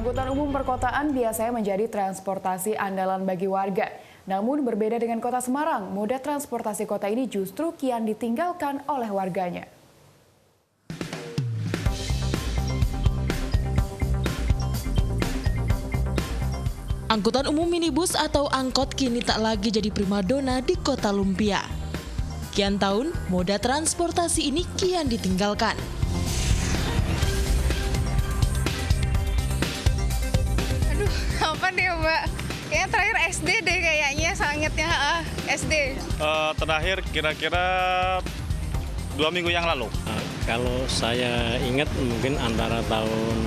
Angkutan umum perkotaan biasanya menjadi transportasi andalan bagi warga. Namun berbeda dengan kota Semarang, moda transportasi kota ini justru kian ditinggalkan oleh warganya. Angkutan umum minibus atau angkot kini tak lagi jadi primadona di kota Lumpia. Kian tahun, moda transportasi ini kian ditinggalkan. Apa deh Mbak? Kayaknya terakhir SD deh kayaknya, sangatnya SD. Terakhir kira-kira 2 minggu yang lalu. Kalau saya ingat mungkin antara tahun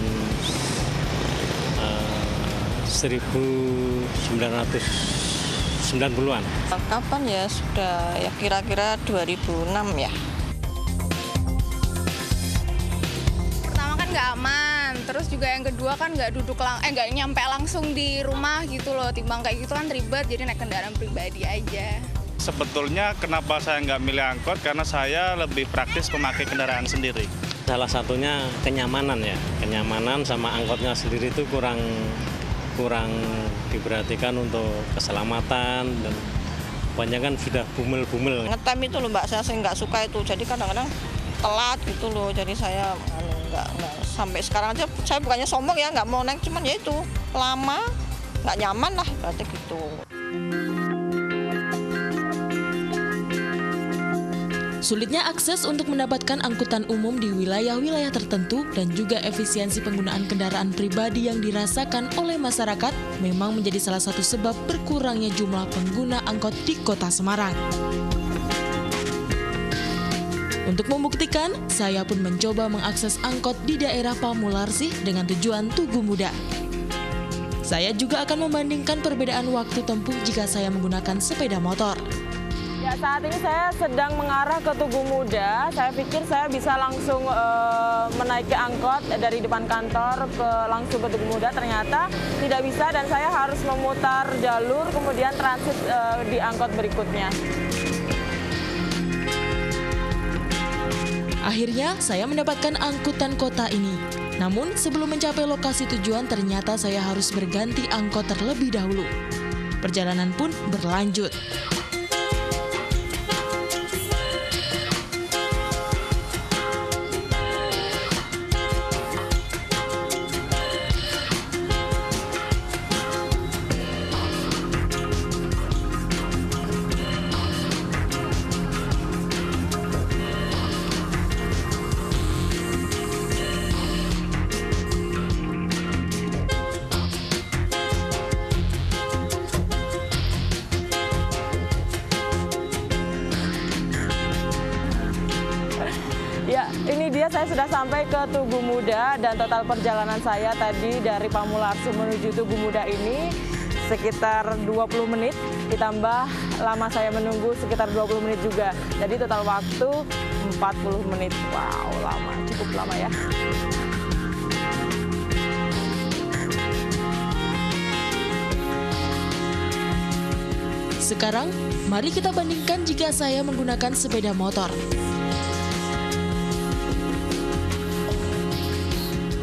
1990-an. Kapan ya? Sudah ya kira-kira 2006 ya. Pertama kan nggak aman, terus juga yang kedua kan nggak nggak nyampe langsung di rumah gitu loh. Timbang kayak gitu kan ribet, jadi naik kendaraan pribadi aja. Sebetulnya kenapa saya nggak milih angkot, karena saya lebih praktis memakai kendaraan sendiri. Salah satunya kenyamanan ya. Kenyamanan sama angkotnya sendiri itu kurang diperhatikan untuk keselamatan dan kebanyakan sudah bumel-bumel. Ngetem itu loh Mbak, saya nggak suka itu. Jadi kadang-kadang telat gitu loh. Jadi saya nggak sampai sekarang aja saya bukannya sombong ya, nggak mau naik, cuman ya itu lama, nggak nyaman lah berarti gitu. Sulitnya akses untuk mendapatkan angkutan umum di wilayah-wilayah tertentu dan juga efisiensi penggunaan kendaraan pribadi yang dirasakan oleh masyarakat memang menjadi salah satu sebab berkurangnya jumlah pengguna angkot di kota Semarang. Untuk membuktikan, saya pun mencoba mengakses angkot di daerah Pamularsi dengan tujuan Tugu Muda. Saya juga akan membandingkan perbedaan waktu tempuh jika saya menggunakan sepeda motor. Ya, saat ini saya sedang mengarah ke Tugu Muda. Saya pikir saya bisa langsung menaiki angkot dari depan kantor langsung ke Tugu Muda. Ternyata tidak bisa dan saya harus memutar jalur kemudian transit di angkot berikutnya. Akhirnya saya mendapatkan angkutan kota ini. Namun sebelum mencapai lokasi tujuan ternyata saya harus berganti angkot terlebih dahulu. Perjalanan pun berlanjut. Ya, ini dia saya sudah sampai ke Tugu Muda dan total perjalanan saya tadi dari Pamularsi menuju Tugu Muda ini sekitar 20 menit, ditambah lama saya menunggu sekitar 20 menit juga. Jadi total waktu 40 menit. Wow, lama, cukup lama ya. Sekarang, mari kita bandingkan jika saya menggunakan sepeda motor.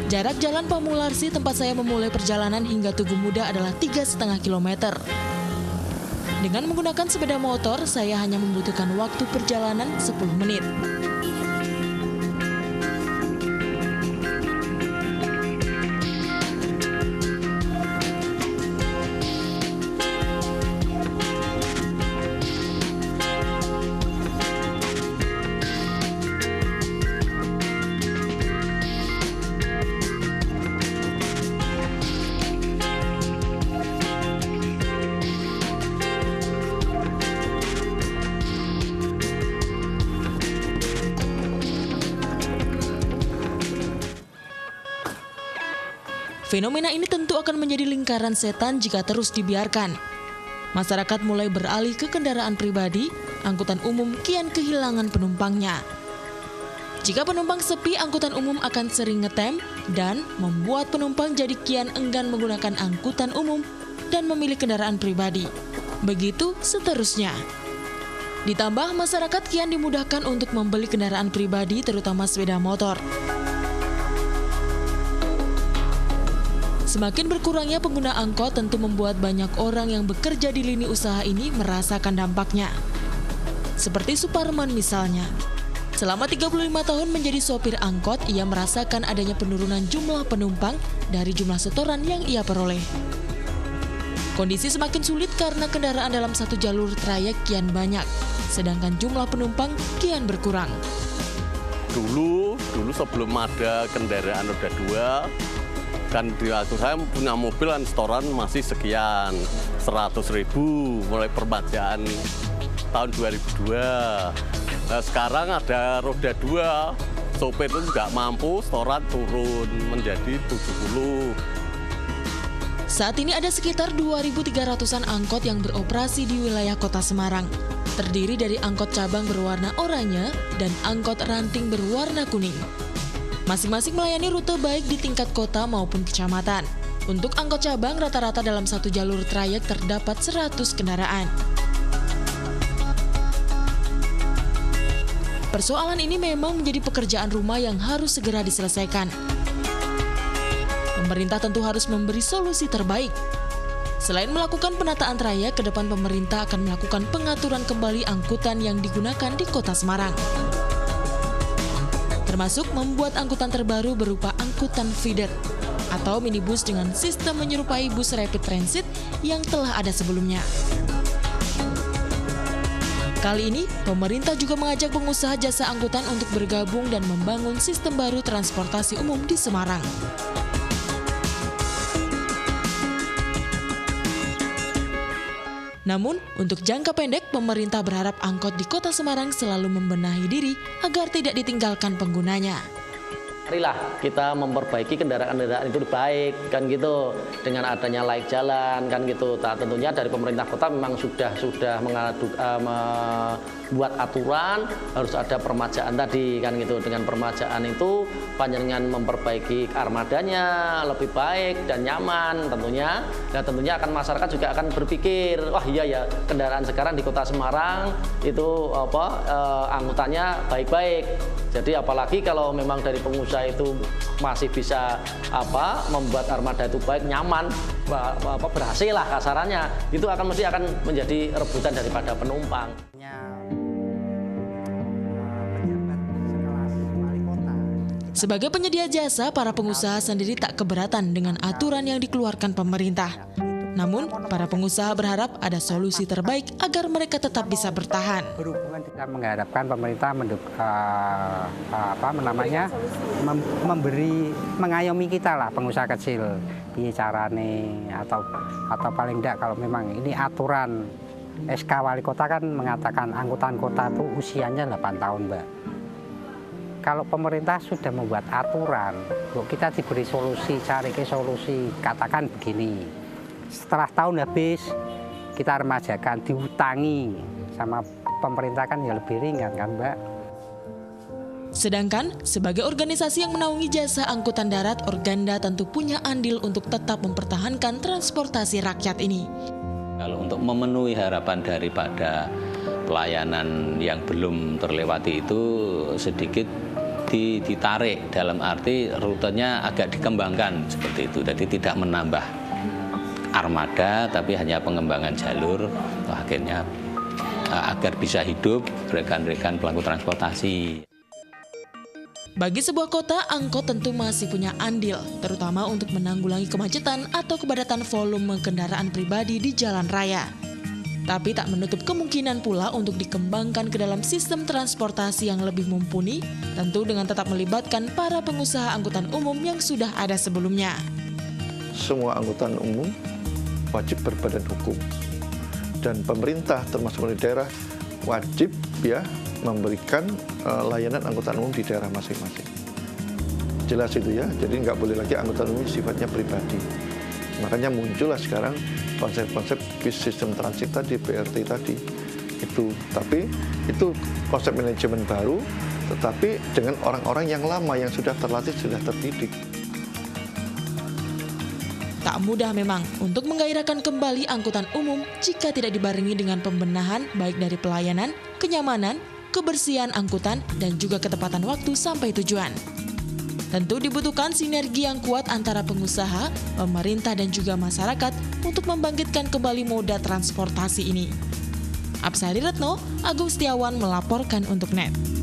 Jarak jalan Pamularsi tempat saya memulai perjalanan hingga Tugu Muda adalah 3,5 km. Dengan menggunakan sepeda motor, saya hanya membutuhkan waktu perjalanan 10 menit. Fenomena ini tentu akan menjadi lingkaran setan jika terus dibiarkan. Masyarakat mulai beralih ke kendaraan pribadi, angkutan umum kian kehilangan penumpangnya. Jika penumpang sepi, angkutan umum akan sering ngetem dan membuat penumpang jadi kian enggan menggunakan angkutan umum dan memilih kendaraan pribadi. Begitu seterusnya. Ditambah masyarakat kian dimudahkan untuk membeli kendaraan pribadi terutama sepeda motor. Semakin berkurangnya pengguna angkot tentu membuat banyak orang yang bekerja di lini usaha ini merasakan dampaknya. Seperti Suparman misalnya. Selama 35 tahun menjadi sopir angkot, ia merasakan adanya penurunan jumlah penumpang dari jumlah setoran yang ia peroleh. Kondisi semakin sulit karena kendaraan dalam satu jalur trayek kian banyak, sedangkan jumlah penumpang kian berkurang. Dulu sebelum ada kendaraan roda 2, kan di waktu saya punya mobil kan setoran masih sekian, 100.000 mulai permajaan tahun 2002. Nah, sekarang ada roda 2, sopir itu nggak mampu, setoran turun menjadi 70. Saat ini ada sekitar 2.300-an angkot yang beroperasi di wilayah Kota Semarang. Terdiri dari angkot cabang berwarna oranye dan angkot ranting berwarna kuning. Masing-masing melayani rute baik di tingkat kota maupun kecamatan. Untuk angkot cabang rata-rata dalam satu jalur trayek terdapat 100 kendaraan. Persoalan ini memang menjadi pekerjaan rumah yang harus segera diselesaikan. Pemerintah tentu harus memberi solusi terbaik. Selain melakukan penataan trayek, ke depan pemerintah akan melakukan pengaturan kembali angkutan yang digunakan di Kota Semarang. Termasuk membuat angkutan terbaru berupa angkutan feeder atau minibus dengan sistem menyerupai bus rapid transit yang telah ada sebelumnya. Kali ini, pemerintah juga mengajak pengusaha jasa angkutan untuk bergabung dan membangun sistem baru transportasi umum di Semarang. Namun, untuk jangka pendek, pemerintah berharap angkot di Kota Semarang selalu membenahi diri agar tidak ditinggalkan penggunanya. Marilah kita memperbaiki kendaraan-kendaraan itu baik, kan gitu, dengan adanya laik jalan, kan gitu. Tentunya dari pemerintah kota memang sudah membuat aturan harus ada permajaan tadi, kan gitu. Dengan permajaan itu panjenengan memperbaiki armadanya lebih baik dan nyaman tentunya. Dan tentunya akan masyarakat juga akan berpikir, wah iya ya, kendaraan sekarang di Kota Semarang itu angkutannya baik-baik. Jadi apalagi kalau memang dari pengusaha itu masih bisa membuat armada itu baik, nyaman, berhasil lah kasarannya, itu mesti akan menjadi rebutan daripada penumpang. Sebagai penyedia jasa, para pengusaha sendiri tak keberatan dengan aturan yang dikeluarkan pemerintah. Namun, para pengusaha berharap ada solusi terbaik agar mereka tetap bisa bertahan. Berhubungan kita mengharapkan pemerintah mengayomi kita lah, pengusaha kecil, bicarane atau paling tidak kalau memang ini aturan SK Wali Kota kan mengatakan angkutan kota itu usianya 8 tahun, Mbak. Kalau pemerintah sudah membuat aturan, kita diberi solusi, cari ke solusi, katakan begini. Setelah tahun habis, kita remajakan, diutangi sama pemerintah kan ya lebih ringan kan, Mbak. Sedangkan, sebagai organisasi yang menaungi jasa angkutan darat, Organda tentu punya andil untuk tetap mempertahankan transportasi rakyat ini. Kalau untuk memenuhi harapan daripada pelayanan yang belum terlewati itu sedikit ditarik, dalam arti rutenya agak dikembangkan seperti itu, jadi tidak menambah armada tapi hanya pengembangan jalur, akhirnya agar bisa hidup rekan-rekan pelaku transportasi. Bagi sebuah kota, angkot tentu masih punya andil, terutama untuk menanggulangi kemacetan atau kepadatan volume kendaraan pribadi di jalan raya. Tapi tak menutup kemungkinan pula untuk dikembangkan ke dalam sistem transportasi yang lebih mumpuni, tentu dengan tetap melibatkan para pengusaha angkutan umum yang sudah ada sebelumnya. Semua angkutan umum wajib berbadan hukum, dan pemerintah termasuk di daerah wajib ya memberikan layanan angkutan umum di daerah masing-masing. Jelas itu ya, jadi nggak boleh lagi angkutan umum sifatnya pribadi. Makanya muncullah sekarang konsep-konsep bis sistem transit tadi, BRT tadi itu. Tapi itu konsep manajemen baru, tetapi dengan orang-orang yang lama yang sudah terlatih, sudah terdidik. Tak mudah memang untuk menggairahkan kembali angkutan umum jika tidak dibarengi dengan pembenahan baik dari pelayanan, kenyamanan, kebersihan angkutan, dan juga ketepatan waktu sampai tujuan. Tentu dibutuhkan sinergi yang kuat antara pengusaha, pemerintah, dan juga masyarakat untuk membangkitkan kembali moda transportasi ini. Apsari Retno, Agung Setiawan melaporkan untuk NET.